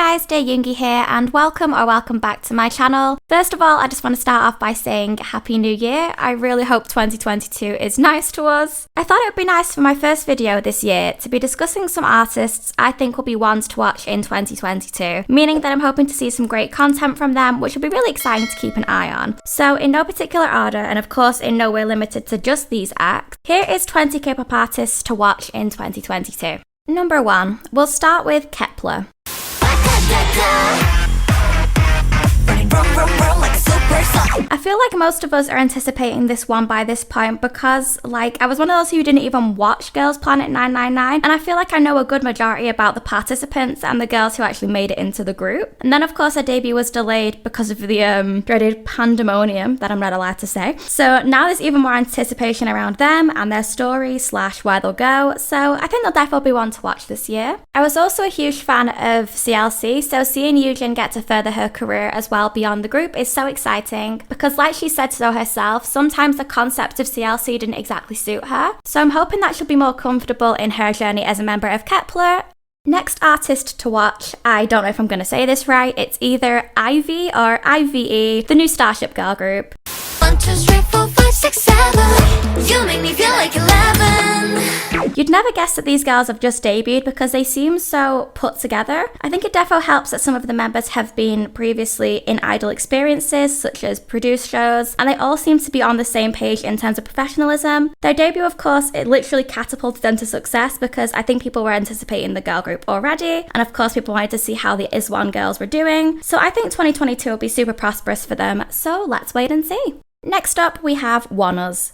guys, Yoongi here and welcome back to my channel. First of all, I just want to start off by saying Happy New Year. I really hope 2022 is nice to us. I thought it would be nice for my first video this year to be discussing some artists I think will be ones to watch in 2022, meaning that I'm hoping to see some great content from them, which will be really exciting to keep an eye on. So in no particular order, and of course in no way limited to just these acts, here is 20 K-pop artists to watch in 2022. Number 1, we'll start with Kep1er. I feel like most of us are anticipating this one by this point because, I was one of those who didn't even watch Girls Planet 999, and I feel like I know a good majority about the participants and the girls who actually made it into the group. And then, of course, their debut was delayed because of the dreaded pandemonium that I'm not allowed to say. So now there's even more anticipation around them and their story / where they'll go, so I think they'll definitely be one to watch this year. I was also a huge fan of CLC, so seeing Yoojin get to further her career as well beyond the group is so exciting because, like she said so herself, sometimes the concept of CLC didn't exactly suit her. So I'm hoping that she'll be more comfortable in her journey as a member of Kep1er. Next artist to watch, I don't know if I'm going to say this right, it's either Ivy or IVE, the new Starship girl group. 1, 2, 3, 4, 5, 6, 7. You make me feel like 11. You'd never guess that these girls have just debuted because they seem so put together. I think it defo helps that some of the members have been previously in idol experiences such as produced shows, and they all seem to be on the same page in terms of professionalism. Their debut, of course, it literally catapulted them to success because I think people were anticipating the girl group already, and of course people wanted to see how the IZ*ONE girls were doing. So I think 2022 will be super prosperous for them, so let's wait and see. Next up, we have Oneus.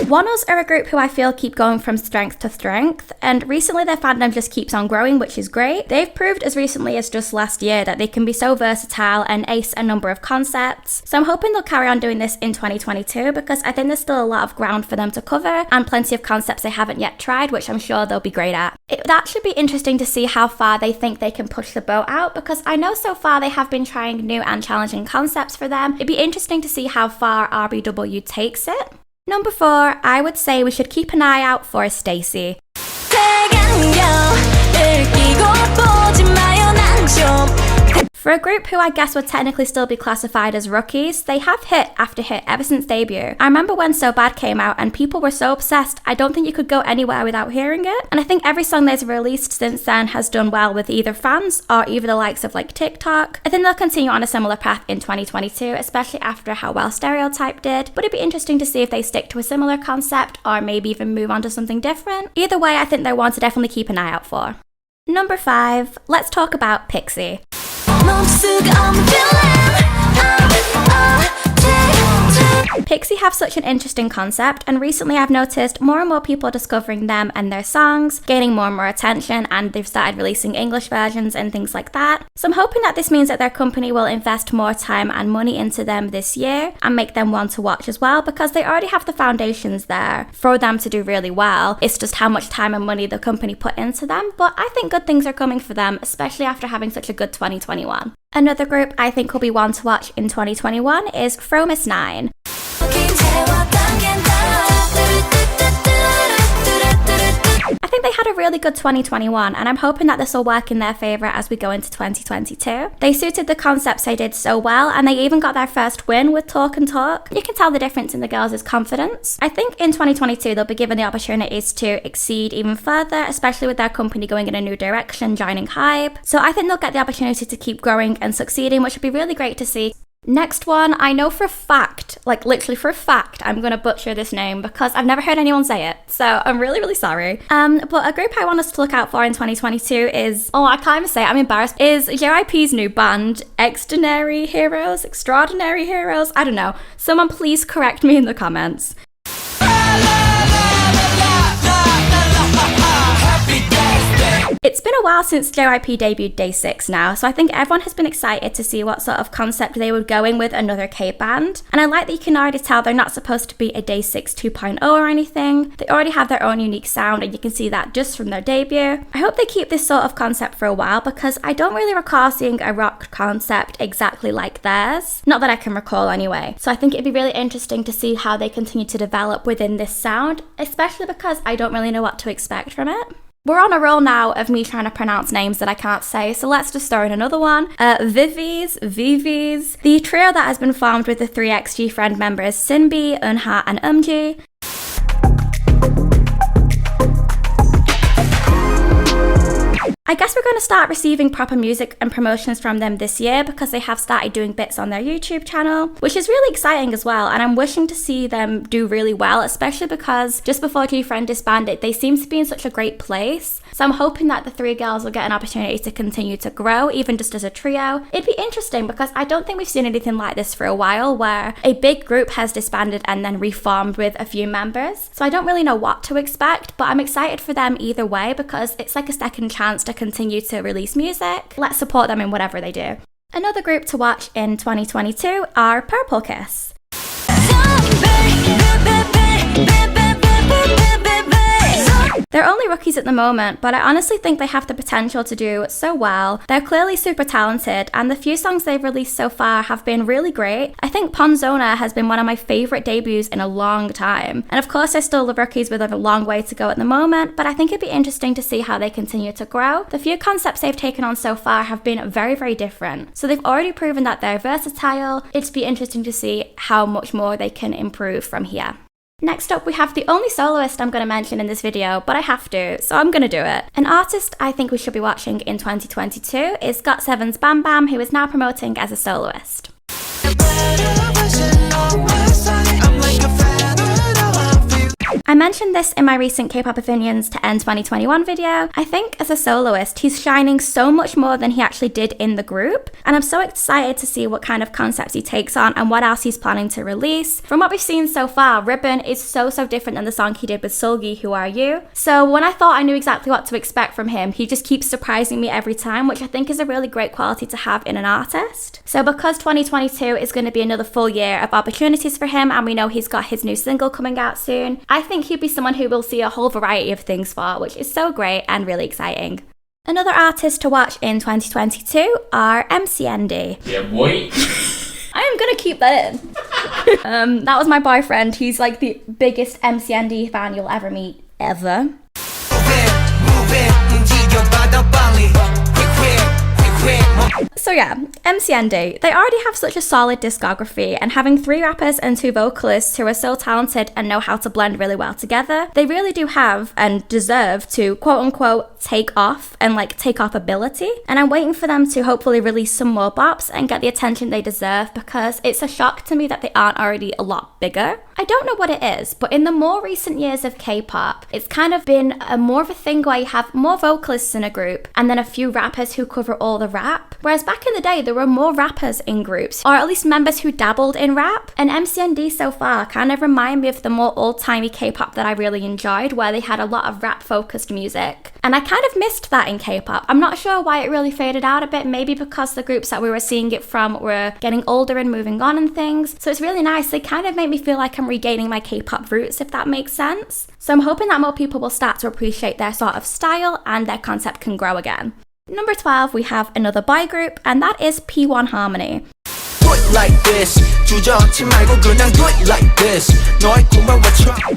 Oneus are a group who I feel keep going from strength to strength, and recently their fandom just keeps on growing, which is great. They've proved as recently as just last year that they can be so versatile and ace a number of concepts, so I'm hoping they'll carry on doing this in 2022 because I think there's still a lot of ground for them to cover and plenty of concepts they haven't yet tried, which I'm sure they'll be great at. That should be interesting to see how far they think they can push the boat out because I know so far they have been trying new and challenging concepts for them. It'd be interesting to see how far RBW takes it. Number 4, I would say we should keep an eye out for Stacey. For a group who I guess would technically still be classified as rookies, they have hit after hit ever since debut. I remember when So Bad came out and people were so obsessed, I don't think you could go anywhere without hearing it. And I think every song they've released since then has done well with either fans or even the likes of TikTok. I think they'll continue on a similar path in 2022, especially after how well Stereotype did. But it'd be interesting to see if they stick to a similar concept or maybe even move on to something different. Either way, I think they're one to definitely keep an eye out for. Number 5, let's talk about Pixy. Pixy have such an interesting concept, and recently I've noticed more and more people discovering them and their songs, gaining more and more attention, and they've started releasing English versions and things like that. So I'm hoping that this means that their company will invest more time and money into them this year and make them one to watch as well, because they already have the foundations there for them to do really well. It's just how much time and money the company put into them, but I think good things are coming for them, especially after having such a good 2021. Another group I think will be one to watch in 2021 is Oneus 9. I think they had a really good 2021, and I'm hoping that this will work in their favour as we go into 2022. They suited the concepts they did so well, and they even got their first win with Talk and Talk. You can tell the difference in the girls' confidence. I think in 2022 they'll be given the opportunities to exceed even further, especially with their company going in a new direction, joining Hype. So I think they'll get the opportunity to keep growing and succeeding, which would be really great to see. Next one, I know for a fact, literally for a fact, I'm going to butcher this name because I've never heard anyone say it, so I'm really sorry. But a group I want us to look out for in 2022 is, I can't even say it, I'm embarrassed, is JYP's new band, Extraordinary Heroes, I don't know. Someone please correct me in the comments. It's been a while since JYP debuted Day 6 now, so I think everyone has been excited to see what sort of concept they would go in with another K-band. And I like that you can already tell they're not supposed to be a Day 6 2.0 or anything. They already have their own unique sound, and you can see that just from their debut. I hope they keep this sort of concept for a while because I don't really recall seeing a rock concept exactly like theirs. Not that I can recall anyway. So I think it'd be really interesting to see how they continue to develop within this sound, especially because I don't really know what to expect from it. We're on a roll now of me trying to pronounce names that I can't say, so let's just throw in another one. Vivi's, the trio that has been formed with the three XG friend members Sinbi, Eunha, and Eumji. I guess we're going to start receiving proper music and promotions from them this year because they have started doing bits on their YouTube channel, which is really exciting as well, and I'm wishing to see them do really well, especially because just before G-Friend disbanded, they seem to be in such a great place. So I'm hoping that the three girls will get an opportunity to continue to grow, even just as a trio. It'd be interesting because I don't think we've seen anything like this for a while, where a big group has disbanded and then reformed with a few members. So I don't really know what to expect, but I'm excited for them either way because it's like a second chance to continue to release music. Let's support them in whatever they do. Another group to watch in 2022 are Purple Kiss. They're only rookies at the moment, but I honestly think they have the potential to do so well. They're clearly super talented, and the few songs they've released so far have been really great. I think Ponzona has been one of my favourite debuts in a long time. And of course, they're still the rookies with a long way to go at the moment, but I think it'd be interesting to see how they continue to grow. The few concepts they've taken on so far have been very, very different. So they've already proven that they're versatile. It'd be interesting to see how much more they can improve from here. Next up, we have the only soloist I'm going to mention in this video, but I have to, so I'm going to do it. An artist I think we should be watching in 2022 is GOT7's Bam Bam, who is now promoting as a soloist. I mentioned this in my recent K-pop opinions to end 2021 video. I think as a soloist, he's shining so much more than he actually did in the group, and I'm so excited to see what kind of concepts he takes on and what else he's planning to release. From what we've seen so far, Ribbon is so different than the song he did with Seulgi, Who Are You? So when I thought I knew exactly what to expect from him, he just keeps surprising me every time, which I think is a really great quality to have in an artist. So because 2022 is going to be another full year of opportunities for him, and we know he's got his new single coming out soon, I think he'd be someone who will see a whole variety of things for, which is so great and really exciting. Another artist to watch in 2022 are MCND. Yeah, boy. I am gonna keep that in. That was my boyfriend. He's like the biggest MCND fan you'll ever meet, ever. So yeah, MCND, they already have such a solid discography, and having 3 rappers and 2 vocalists who are so talented and know how to blend really well together, they really do have and deserve to quote unquote take off and take off ability. And I'm waiting for them to hopefully release some more bops and get the attention they deserve, because it's a shock to me that they aren't already a lot bigger. I don't know what it is, but in the more recent years of K-pop, it's kind of been more of a thing where you have more vocalists in a group and then a few rappers who cover all the rap. Whereas back in the day, there were more rappers in groups, or at least members who dabbled in rap. And MCND so far kind of remind me of the more old-timey K-pop that I really enjoyed, where they had a lot of rap-focused music. And I kind of missed that in K-pop. I'm not sure why it really faded out a bit, maybe because the groups that we were seeing it from were getting older and moving on and things. So it's really nice. They kind of make me feel like I'm regaining my K-pop roots, if that makes sense. So I'm hoping that more people will start to appreciate their sort of style and their concept can grow again. Number 12, we have another boy group, and that is P1 Harmony.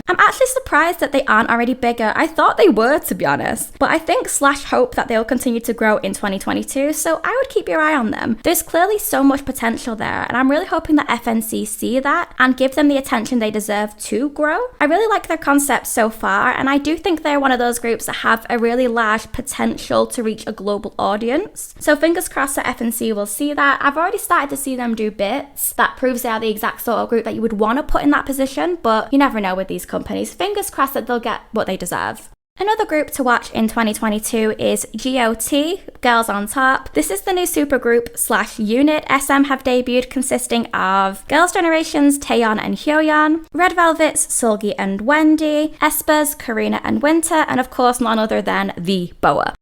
I'm actually surprised that they aren't already bigger. I thought they were, to be honest. But I think / hope that they'll continue to grow in 2022, so I would keep your eye on them. There's clearly so much potential there, and I'm really hoping that FNC see that and give them the attention they deserve to grow. I really like their concept so far, and I do think they're one of those groups that have a really large potential to reach a global audience. So fingers crossed that FNC will see that. I've already started to see them do bits that proves they are the exact sort of group that you would want to put in that position, but you never know with these companies. Fingers crossed that they'll get what they deserve. Another group to watch in 2022 is GOT, Girls on Top. This is the new supergroup / unit SM have debuted, consisting of Girls' Generation's Taeyeon and Hyoyeon, Red Velvet's Seulgi and Wendy, aespa's Karina and Winter, and of course none other than the BoA.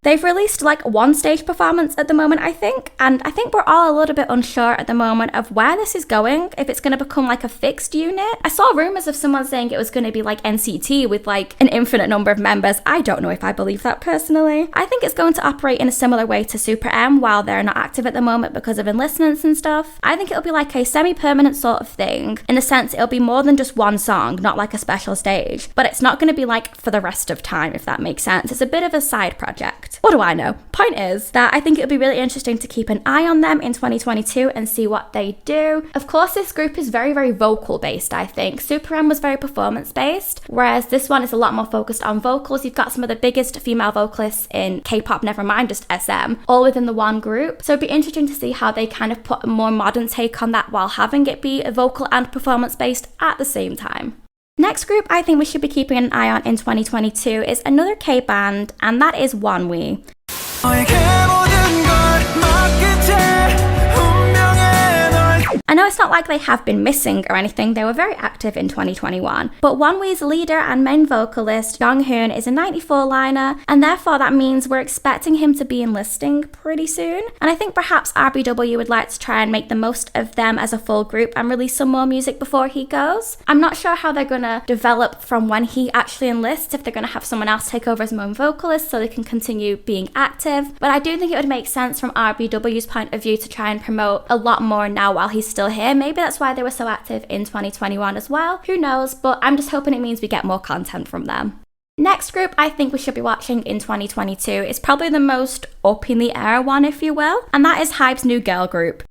They've released like one stage performance at the moment, I think, and I think we're all a little bit unsure at the moment of where this is going, if it's going to become like a fixed unit. I saw rumors of someone saying it was going to be like NCT with like an infinite number of members. I don't know if I believe that personally. I think it's going to operate in a similar way to Super M while they're not active at the moment because of enlistments and stuff. I think it'll be like a semi-permanent sort of thing, in the sense it'll be more than just one song, not like a special stage, but it's not going to be like for the rest of time, if that makes sense. It's a bit of a side project. What do I know? Point is that I think it'll be really interesting to keep an eye on them in 2022 and see what they do. Of course, this group is very, very vocal based, I think. Super M was very performance based, whereas this one is a lot more focused on vocals. You've got some of the biggest female vocalists in K-pop, never mind just SM, all within the one group. So it'd be interesting to see how they kind of put a more modern take on that while having it be vocal and performance based at the same time. Next group I think we should be keeping an eye on in 2022 is another K-band, and that is Oneus. I know it's not like they have been missing or anything, they were very active in 2021, but Oneus's leader and main vocalist, Jonghoon, is a 94 liner, and therefore that means we're expecting him to be enlisting pretty soon, and I think perhaps RBW would like to try and make the most of them as a full group and release some more music before he goes. I'm not sure how they're gonna develop from when he actually enlists, if they're gonna have someone else take over as main vocalist so they can continue being active, but I do think it would make sense from RBW's point of view to try and promote a lot more now while he's still here. Maybe that's why they were so active in 2021 as well. Who knows? But I'm just hoping it means we get more content from them. Next group I think we should be watching in 2022 is probably the most up in the air one, if you will, and that is HYBE's new girl group.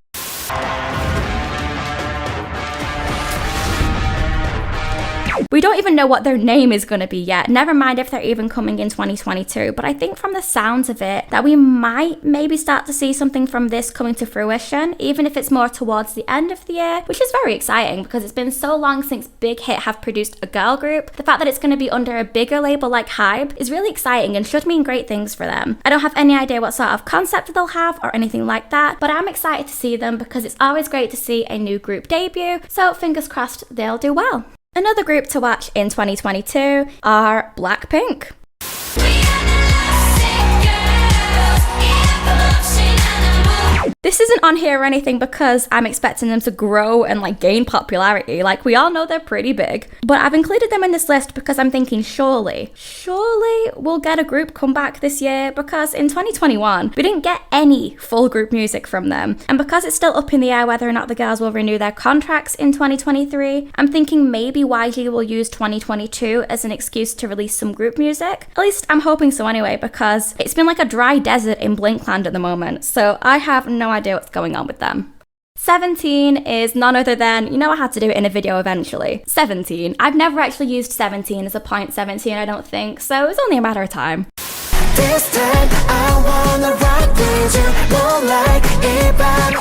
We don't even know what their name is going to be yet, never mind if they're even coming in 2022, but I think from the sounds of it that we might maybe start to see something from this coming to fruition, even if it's more towards the end of the year, which is very exciting because it's been so long since Big Hit have produced a girl group. The fact that it's going to be under a bigger label like HYBE is really exciting and should mean great things for them. I don't have any idea what sort of concept they'll have or anything like that, but I'm excited to see them because it's always great to see a new group debut, so fingers crossed they'll do well. Another group to watch in 2022 are Blackpink. This isn't on here or anything because I'm expecting them to grow and like gain popularity. Like, we all know they're pretty big, but I've included them in this list because I'm thinking surely we'll get a group comeback this year, because in 2021 we didn't get any full group music from them, and because it's still up in the air whether or not the girls will renew their contracts in 2023, I'm thinking maybe YG will use 2022 as an excuse to release some group music. At least I'm hoping so anyway, because it's been like a dry desert in Blinkland at the moment, so I have no idea what's going on with them. 17 is none other than, you know, I had to do it in a video eventually. 17. I've never actually used 17 as a point 17, I don't think, so it was only a matter of time. This time I wanna rock with you, more like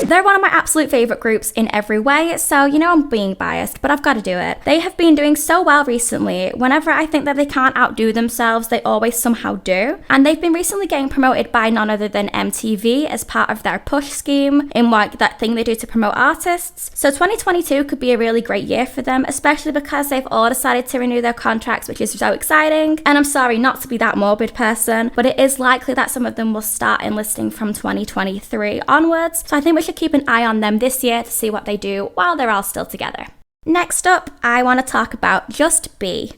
they're one of my absolute favourite groups in every way, so you know I'm being biased, but I've got to do it. They have been doing so well recently. Whenever I think that they can't outdo themselves, they always somehow do. And they've been recently getting promoted by none other than MTV as part of their push scheme in like that thing they do to promote artists. So 2022 could be a really great year for them, especially because they've all decided to renew their contracts, which is so exciting. And I'm sorry not to be that morbid person, but it is likely that some of them will start enlisting from 2023 onwards. So I think we should keep an eye on them this year to see what they do while they're all still together. Next up, I want to talk about Just Be.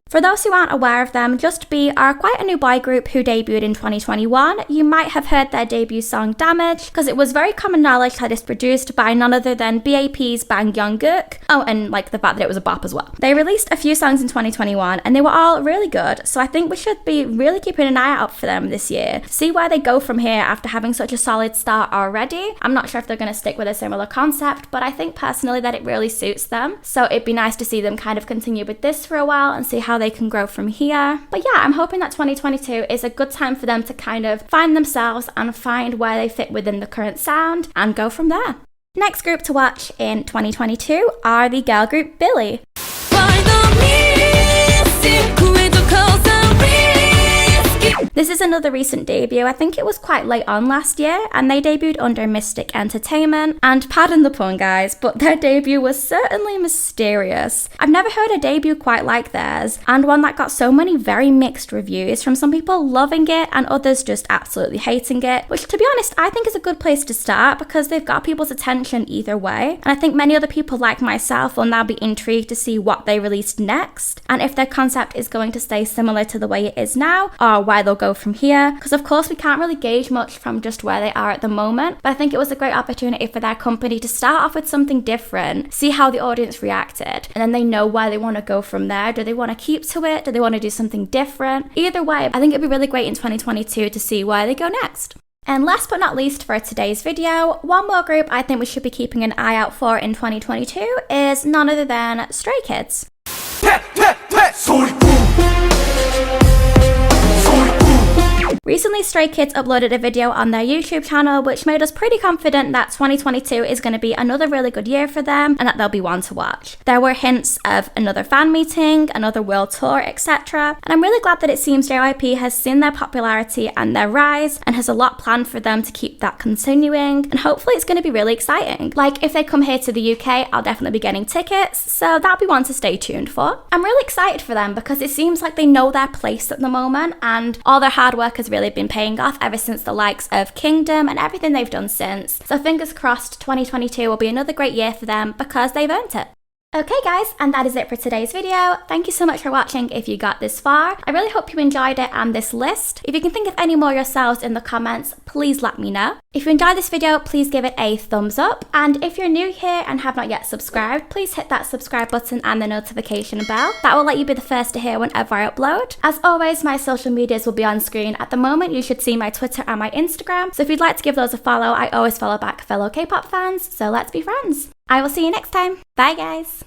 For those who aren't aware of them, Just Be are quite a new boy group who debuted in 2021. You might have heard their debut song Damage, because it was very common knowledge that it's produced by none other than BAP's Bang Young-gook. Oh, and like the fact that it was a bop as well. They released a few songs in 2021 and they were all really good, so I think we should be really keeping an eye out for them this year to see where they go from here after having such a solid start already. I'm not sure if they're going to stick with a similar concept, but I think personally that it really suits them, so it'd be nice to see them kind of continue with this for a while and see how they can grow from here. But yeah, I'm hoping that 2022 is a good time for them to kind of find themselves and find where they fit within the current sound and go from there. Next group to watch in 2022 are the girl group Billy. This is another recent debut. I think it was quite late on last year, and they debuted under Mystic Entertainment. And pardon the pun, guys, but their debut was certainly mysterious. I've never heard a debut quite like theirs, and one that got so many very mixed reviews, from some people loving it and others just absolutely hating it, which, to be honest, I think is a good place to start because they've got people's attention either way. And I think many other people like myself will now be intrigued to see what they released next, and if their concept is going to stay similar to the way it is now, or where they'll go from here, because of course we can't really gauge much from just where they are at the moment. But I think it was a great opportunity for their company to start off with something different, see how the audience reacted, and then they know where they want to go from there. Do they want to keep to it? Do they want to do something different? Either way, I think it'd be really great in 2022 to see where they go next. And last but not least for today's video, one more group I think we should be keeping an eye out for in 2022 is none other than Stray Kids. Recently, Stray Kids uploaded a video on their YouTube channel which made us pretty confident that 2022 is going to be another really good year for them and that they'll be one to watch. There were hints of another fan meeting, another world tour, etc. And I'm really glad that it seems JYP has seen their popularity and their rise and has a lot planned for them to keep that continuing, and hopefully it's going to be really exciting. Like, if they come here to the UK, I'll definitely be getting tickets, so that'll be one to stay tuned for. I'm really excited for them because it seems like they know their place at the moment, and all their hard work has really been paying off ever since the likes of Kingdom and everything they've done since. So fingers crossed 2022 will be another great year for them because they've earned it. Okay guys, and that is it for today's video. Thank you so much for watching if you got this far. I really hope you enjoyed it and this list. If you can think of any more yourselves in the comments, please let me know. If you enjoyed this video, please give it a thumbs up. And if you're new here and have not yet subscribed, please hit that subscribe button and the notification bell. That will let you be the first to hear whenever I upload. As always, my social medias will be on screen at the moment. You should see my Twitter and my Instagram. So if you'd like to give those a follow, I always follow back fellow K-pop fans. So let's be friends. I will see you next time. Bye guys.